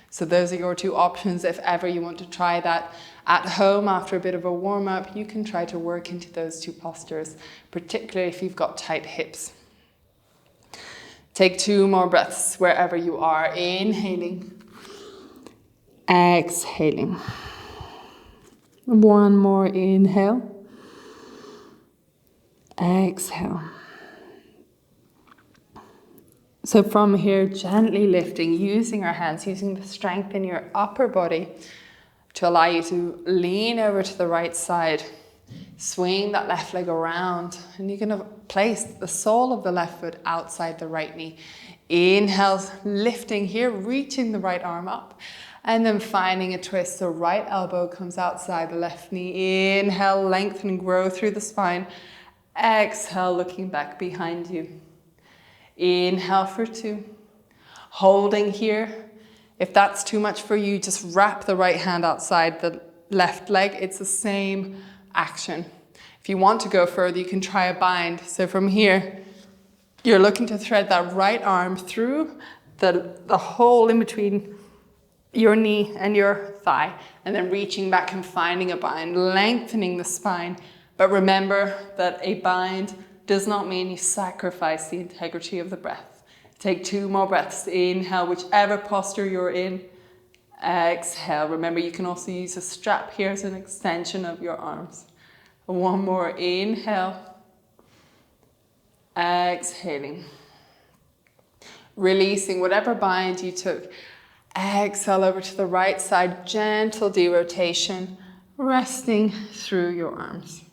So those are your 2 options. If ever you want to try that at home after a bit of a warm-up, you can try to work into those 2 postures, particularly if you've got tight hips. Take 2 more breaths wherever you are. Inhaling. Exhaling. 1 more inhale. Exhale. So from here, gently lifting, using our hands, using the strength in your upper body to allow you to lean over to the right side. Swing that left leg around, and you're going to place the sole of the left foot outside the right knee. Inhale, lifting here, reaching the right arm up, and then finding a twist. So right elbow comes outside the left knee. Inhale, lengthen and grow through the spine. Exhale, looking back behind you. Inhale for 2. Holding here. If that's too much for you, just wrap the right hand outside the left leg. It's the same action. If you want to go further, you can try a bind. So from here, you're looking to thread that right arm through the hole in between your knee and your thigh, and then reaching back and finding a bind, lengthening the spine. But remember that a bind does not mean you sacrifice the integrity of the breath. Take 2 more breaths. Inhale, whichever posture you're in. Exhale. Remember, you can also use a strap here as an extension of your arms. 1 more. Inhale. Exhaling. Releasing whatever bind you took. Exhale over to the right side. Gentle derotation. Resting through your arms.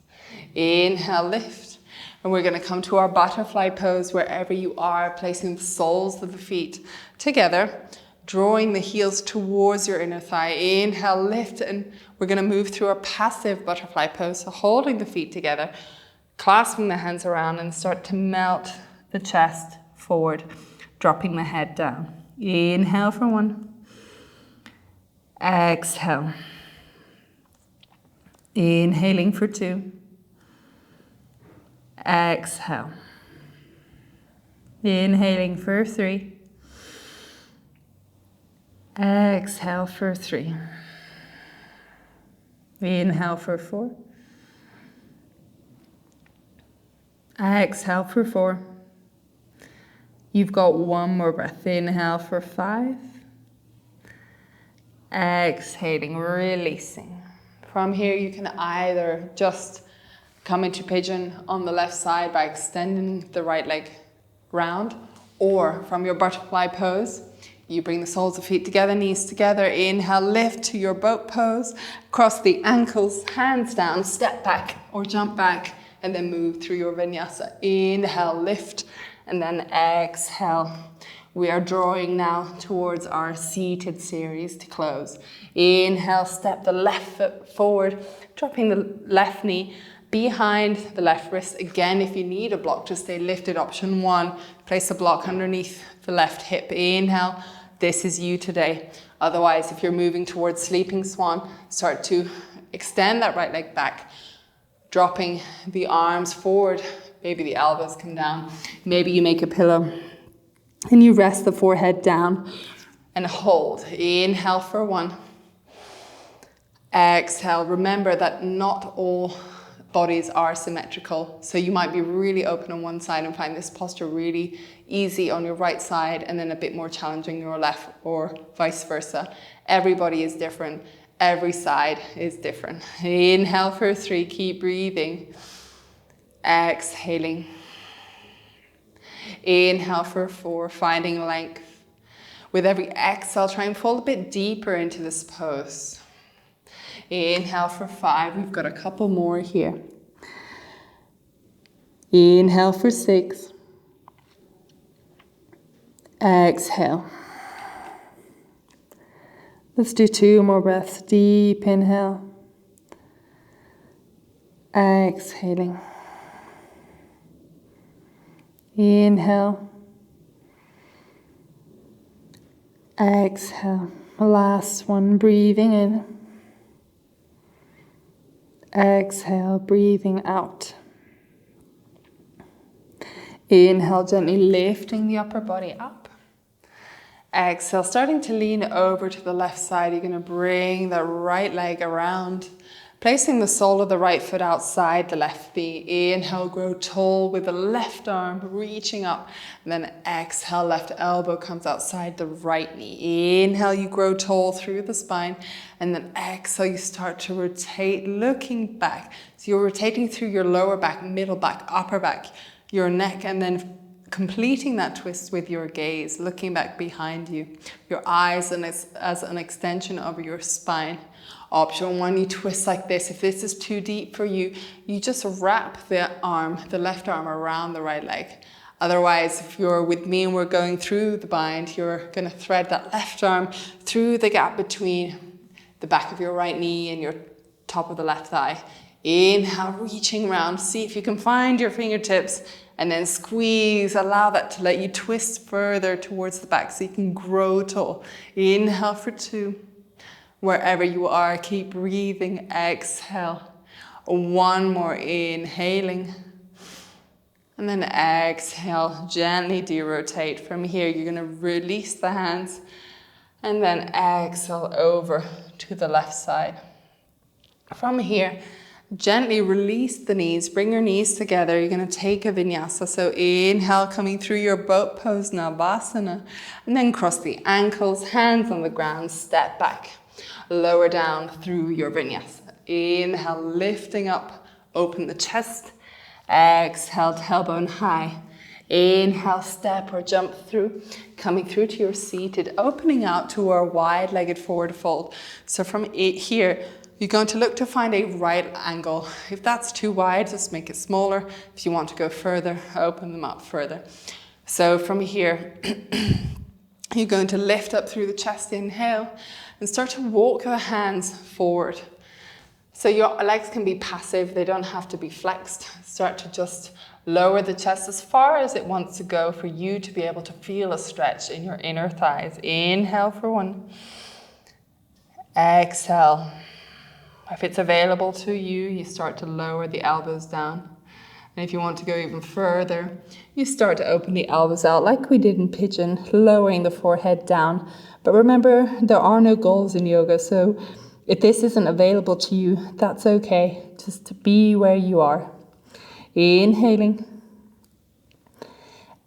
Inhale, lift. And we're going to come to our butterfly pose wherever you are, placing the soles of the feet together, drawing the heels towards your inner thigh. Inhale, lift, and we're going to move through a passive butterfly pose. So holding the feet together, clasping the hands around, and start to melt the chest forward, dropping the head down. Inhale for 1. Exhale. Inhaling for 2. Exhale. Inhaling for 3. Exhale for 3. Inhale for 4. Exhale for 4. You've got 1 more breath. Inhale for 5. Exhaling, releasing. From here, you can either just come into pigeon on the left side by extending the right leg round, or from your butterfly pose, you bring the soles of feet together, knees together. Inhale, lift to your boat pose, cross the ankles, hands down, step back or jump back, and then move through your vinyasa. Inhale, lift, and then exhale. We are drawing now towards our seated series to close. Inhale, step the left foot forward, dropping the left knee behind the left wrist. Again, if you need a block to stay lifted, option 1, place a block underneath the left hip. Inhale, this is you today. Otherwise, if you're moving towards sleeping swan, start to extend that right leg back, dropping the arms forward. Maybe the elbows come down. Maybe you make a pillow and you rest the forehead down and hold. Inhale for 1. Exhale. Remember that not all bodies are symmetrical. So you might be really open on one side and find this posture really easy on your right side and then a bit more challenging on your left, or vice versa. Everybody is different. Every side is different. Inhale for 3, keep breathing. Exhaling. Inhale for 4, finding length. With every exhale, try and fall a bit deeper into this pose. Inhale for 5, we've got a couple more here. Inhale for 6. Exhale. Let's do 2 more breaths. Deep inhale. Exhaling. Inhale. Exhale. Last one, breathing in. Exhale, breathing out. Inhale, gently lifting the upper body up. Exhale, starting to lean over to the left side. You're going to bring the right leg around, placing the sole of the right foot outside the left knee. Inhale, grow tall with the left arm reaching up. And then exhale, left elbow comes outside the right knee. Inhale, you grow tall through the spine. And then exhale, you start to rotate, looking back. So you're rotating through your lower back, middle back, upper back, your neck, and then completing that twist with your gaze, looking back behind you. Your eyes as an extension of your spine. Option 1, you twist like this. If this is too deep for you, you just wrap the left arm around the right leg. Otherwise, if you're with me and we're going through the bind, you're going to thread that left arm through the gap between the back of your right knee and your top of the left thigh. Inhale, reaching around. See if you can find your fingertips. And then squeeze, allow that to let you twist further towards the back so you can grow tall. Inhale for 2. Wherever you are, keep breathing. Exhale. 1 more, inhaling. And then exhale, gently derotate. From here, you're going to release the hands. And then exhale over to the left side. From here, gently release the knees, bring your knees together. You're going to take a vinyasa. So inhale, coming through your boat pose, Malasana. And then cross the ankles, hands on the ground, step back. Lower down through your vinyasa. Inhale, lifting up, open the chest. Exhale, tailbone high. Inhale, step or jump through, coming through to your seated, opening out to our wide-legged forward fold. So from here, you're going to look to find a right angle. If that's too wide, just make it smaller. If you want to go further, open them up further. So from here, you're going to lift up through the chest, inhale, and start to walk the hands forward. So your legs can be passive, they don't have to be flexed. Start to just lower the chest as far as it wants to go for you to be able to feel a stretch in your inner thighs. Inhale for 1. Exhale. If it's available to you, you start to lower the elbows down. And if you want to go even further, you start to open the elbows out like we did in Pigeon, lowering the forehead down. But remember, there are no goals in yoga, so if this isn't available to you, that's okay. Just to be where you are. Inhaling.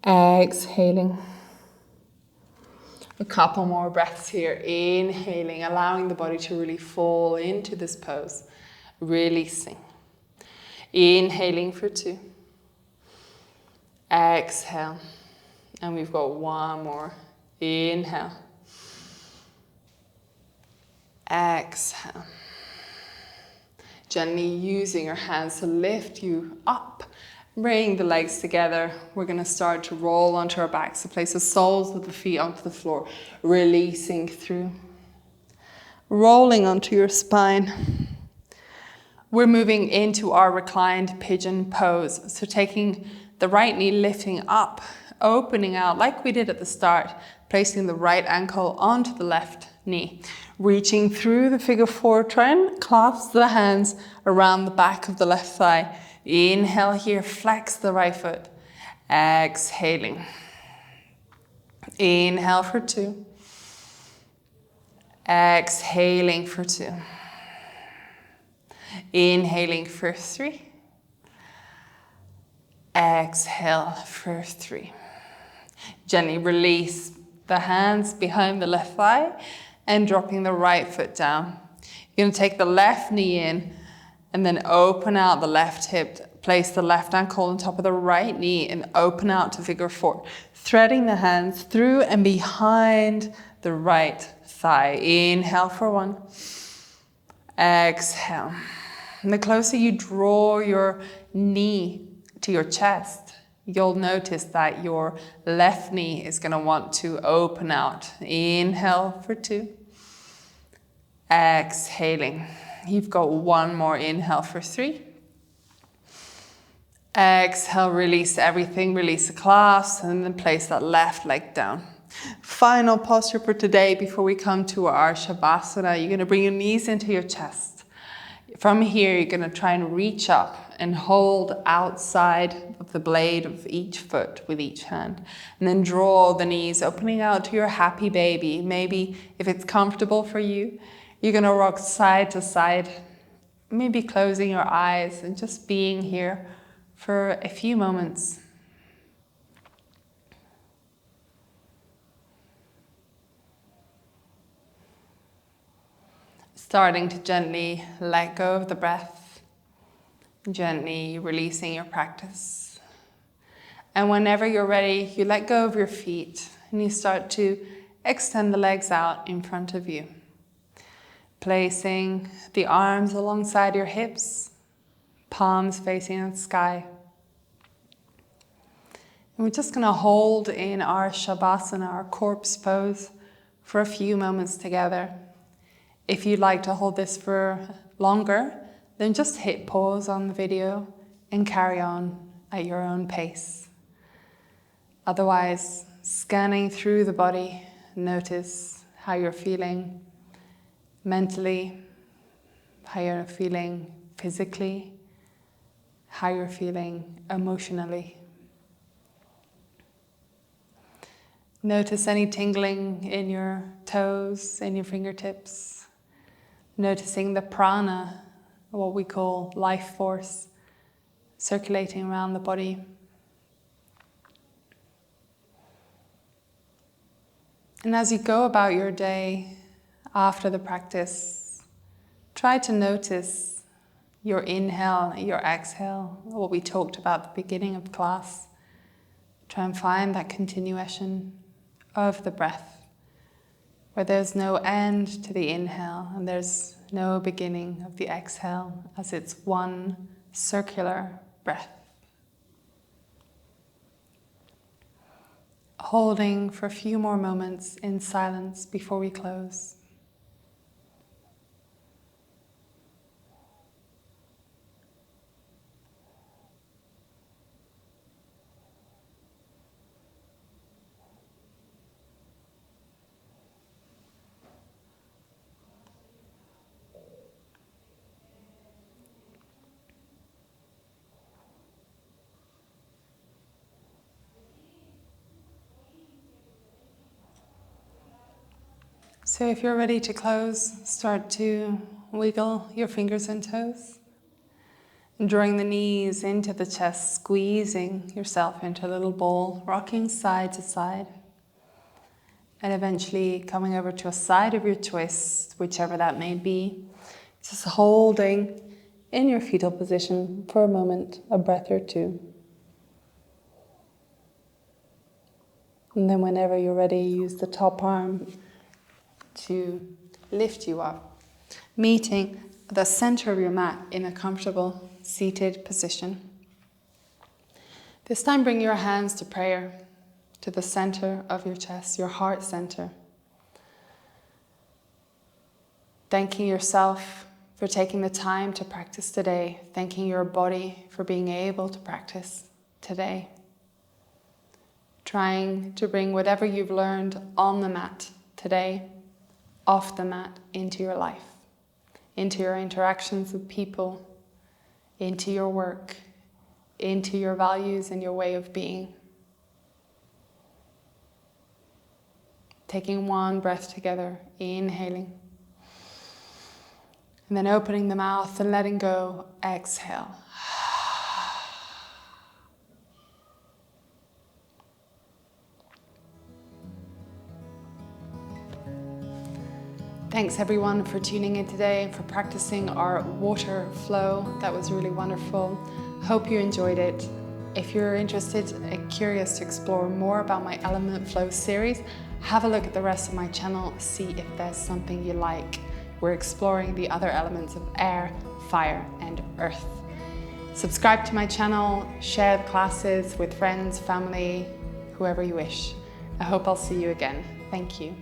Exhaling. A couple more breaths here. Inhaling, allowing the body to really fall into this pose. Releasing. Inhaling for 2. Exhale. And we've got 1 more. Inhale. Exhale. Gently using your hands to lift you up. Bring the legs together. We're going to start to roll onto our backs. So place the soles of the feet onto the floor. Releasing through. Rolling onto your spine. We're moving into our reclined pigeon pose. So taking the right knee, lifting up, opening out like we did at the start. Placing the right ankle onto the left knee. Reaching through the figure 4. Try and clasp the hands around the back of the left thigh. Inhale here, flex the right foot. Exhaling. Inhale for 2. Exhaling for 2. Inhaling for 3. Exhale for 3. Gently release the hands behind the left thigh and dropping the right foot down. You're going to take the left knee in and then open out the left hip. Place the left ankle on top of the right knee and open out to figure 4. Threading the hands through and behind the right thigh. Inhale for 1. Exhale. And the closer you draw your knee to your chest, you'll notice that your left knee is going to want to open out. Inhale for 2. Exhaling. You've got 1 more inhale for 3. Exhale, release everything, release the clasp, and then place that left leg down. Final posture for today before we come to our Shavasana. You're going to bring your knees into your chest. From here, you're going to try and reach up and hold outside of the blade of each foot with each hand. And then draw the knees, opening out to your happy baby. Maybe if it's comfortable for you, you're going to rock side to side, maybe closing your eyes and just being here for a few moments. Starting to gently let go of the breath, gently releasing your practice. And whenever you're ready, you let go of your feet and you start to extend the legs out in front of you. Placing the arms alongside your hips, palms facing the sky. And we're just going to hold in our Shavasana, our corpse pose, for a few moments together. If you'd like to hold this for longer, then just hit pause on the video and carry on at your own pace. Otherwise, scanning through the body, notice how you're feeling mentally, how you're feeling physically, how you're feeling emotionally. Notice any tingling in your toes, in your fingertips. Noticing the prana, what we call life force, circulating around the body. And as you go about your day after the practice, try to notice your inhale, your exhale, what we talked about at the beginning of class. Try and find that continuation of the breath, where there's no end to the inhale and there's no beginning of the exhale, as it's one circular breath. Holding for a few more moments in silence before we close. So if you're ready to close, start to wiggle your fingers and toes. And drawing the knees into the chest, squeezing yourself into a little ball, rocking side to side. And eventually coming over to a side of your choice, whichever that may be. Just holding in your fetal position for a moment, a breath or two. And then whenever you're ready, use the top arm to lift you up, meeting the center of your mat in a comfortable seated position. This time bring your hands to prayer, to the center of your chest, your heart center. Thanking yourself for taking the time to practice today, thanking your body for being able to practice today. Trying to bring whatever you've learned on the mat today off the mat into your life, into your interactions with people, into your work, into your values and your way of being. Taking one breath together, inhaling, and then opening the mouth and letting go, exhale. Thanks everyone for tuning in today and for practicing our water flow. That was really wonderful. Hope you enjoyed it. If you're interested and curious to explore more about my Element Flow series, have a look at the rest of my channel, see if there's something you like. We're exploring the other elements of air, fire, and earth. Subscribe to my channel, share the classes with friends, family, whoever you wish. I hope I'll see you again. Thank you.